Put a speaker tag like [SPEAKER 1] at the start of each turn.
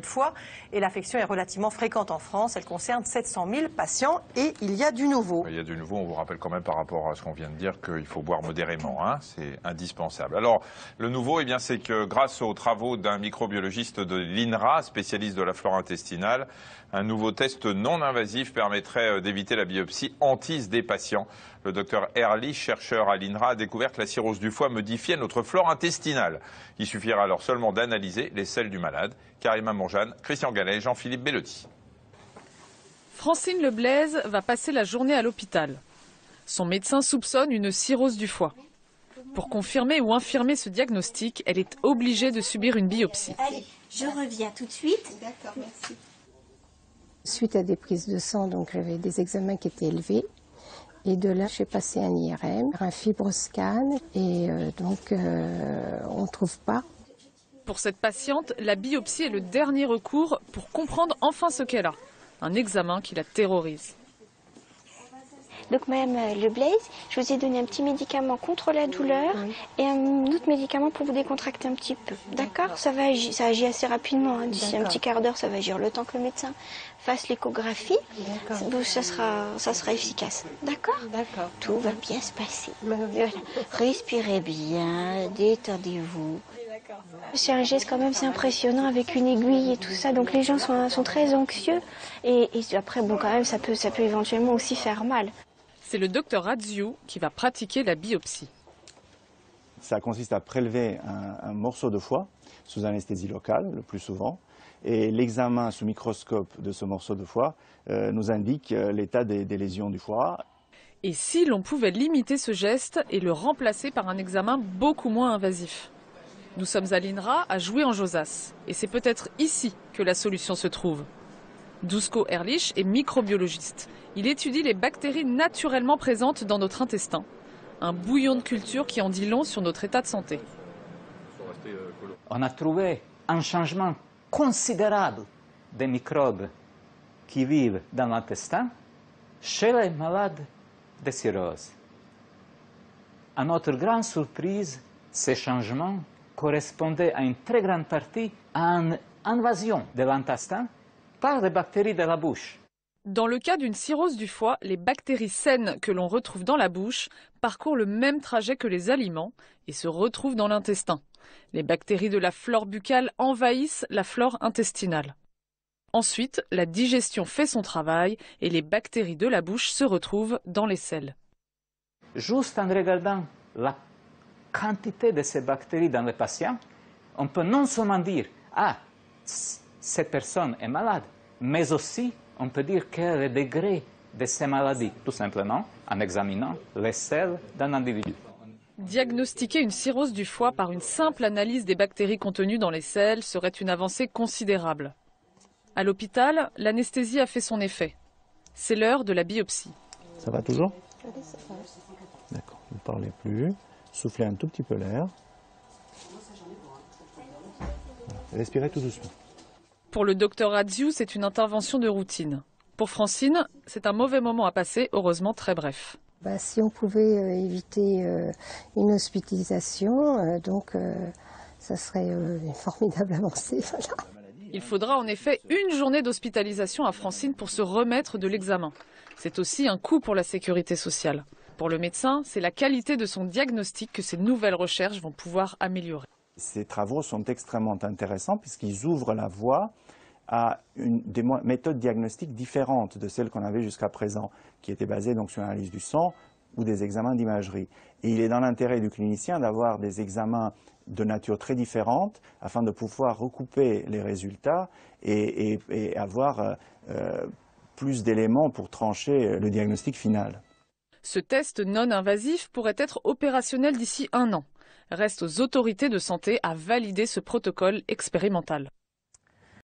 [SPEAKER 1] Fois, et l'affection est relativement fréquente en France. Elle concerne 700 000 patients et il y a du nouveau.
[SPEAKER 2] Il y a du nouveau, on vous rappelle quand même par rapport à ce qu'on vient de dire qu'il faut boire modérément, hein, c'est indispensable. Alors, le nouveau, c'est que grâce aux travaux d'un microbiologiste de l'INRA, spécialiste de la flore intestinale, un nouveau test non invasif permettrait d'éviter la biopsie hantise des patients. Le docteur Ehrlich, chercheur à l'INRA, a découvert que la cirrhose du foie modifiait notre flore intestinale. Il suffira alors seulement d'analyser les selles du malade. Karima Mourjane, Christian Gallet, Jean-Philippe Bellotti.
[SPEAKER 3] Francine Leblaise va passer la journée à l'hôpital. Son médecin soupçonne une cirrhose du foie. Pour confirmer ou infirmer ce diagnostic, elle est obligée de subir une biopsie.
[SPEAKER 4] Allez, je reviens tout de suite.
[SPEAKER 5] D'accord, merci.
[SPEAKER 6] Suite à des prises de sang, donc j'avais des examens qui étaient élevés. Et de là, j'ai passé un IRM, un fibroscan, et on ne trouve pas.
[SPEAKER 3] Pour cette patiente, la biopsie est le dernier recours pour comprendre enfin ce qu'elle a. Un examen qui la terrorise.
[SPEAKER 4] Donc Madame Leblaise, je vous ai donné un petit médicament contre la douleur et un autre médicament pour vous décontracter un petit peu. D'accord? Ça agit assez rapidement. Hein. D'ici un petit quart d'heure, ça va agir. Le temps que le médecin fasse l'échographie, ça sera efficace. D'accord?
[SPEAKER 5] D'accord.
[SPEAKER 4] Tout va bien se passer. Voilà. Respirez bien, détendez-vous. C'est un geste quand même, c'est impressionnant avec une aiguille et tout ça. Donc les gens sont très anxieux et après, bon, quand même, ça peut éventuellement aussi faire mal.
[SPEAKER 3] C'est le docteur Adziou qui va pratiquer la biopsie.
[SPEAKER 7] Ça consiste à prélever un morceau de foie sous anesthésie locale, le plus souvent. Et l'examen sous microscope de ce morceau de foie nous indique l'état des lésions du foie.
[SPEAKER 3] Et si l'on pouvait limiter ce geste et le remplacer par un examen beaucoup moins invasif? Nous sommes à l'INRA, à Jouy-en-Josas. Et c'est peut-être ici que la solution se trouve. Duško Ehrlich est microbiologiste. Il étudie les bactéries naturellement présentes dans notre intestin. Un bouillon de culture qui en dit long sur notre état de santé.
[SPEAKER 8] On a trouvé un changement considérable des microbes qui vivent dans l'intestin chez les malades de cirrhose. À notre grande surprise, ces changements correspondaient à une très grande partie à une invasion de l'intestin par les bactéries de la bouche.
[SPEAKER 3] Dans le cas d'une cirrhose du foie, les bactéries saines que l'on retrouve dans la bouche parcourent le même trajet que les aliments et se retrouvent dans l'intestin. Les bactéries de la flore buccale envahissent la flore intestinale. Ensuite, la digestion fait son travail et les bactéries de la bouche se retrouvent dans les selles.
[SPEAKER 8] Juste en regardant la quantité de ces bactéries dans les patients, on peut non seulement dire « Ah, cette personne est malade », mais aussi on peut dire quel est le degré de ces maladies, tout simplement en examinant les selles d'un individu.
[SPEAKER 3] Diagnostiquer une cirrhose du foie par une simple analyse des bactéries contenues dans les selles serait une avancée considérable. À l'hôpital, l'anesthésie a fait son effet. C'est l'heure de la biopsie.
[SPEAKER 7] Ça va toujours? D'accord, ne parlez plus. Soufflez un tout petit peu l'air. Respirez tout doucement.
[SPEAKER 3] Pour le docteur Adziou, c'est une intervention de routine. Pour Francine, c'est un mauvais moment à passer, heureusement très bref.
[SPEAKER 6] Si on pouvait éviter une hospitalisation, ça serait une formidable avancée. Voilà.
[SPEAKER 3] Il faudra en effet une journée d'hospitalisation à Francine pour se remettre de l'examen. C'est aussi un coût pour la sécurité sociale. Pour le médecin, c'est la qualité de son diagnostic que ces nouvelles recherches vont pouvoir améliorer.
[SPEAKER 7] Ces travaux sont extrêmement intéressants puisqu'ils ouvrent la voie à des méthodes diagnostiques différentes de celles qu'on avait jusqu'à présent, qui étaient basées donc sur l'analyse du sang ou des examens d'imagerie. Et il est dans l'intérêt du clinicien d'avoir des examens de nature très différente afin de pouvoir recouper les résultats et avoir plus d'éléments pour trancher le diagnostic final.
[SPEAKER 3] Ce test non invasif pourrait être opérationnel d'ici 1 an. Reste aux autorités de santé à valider ce protocole expérimental.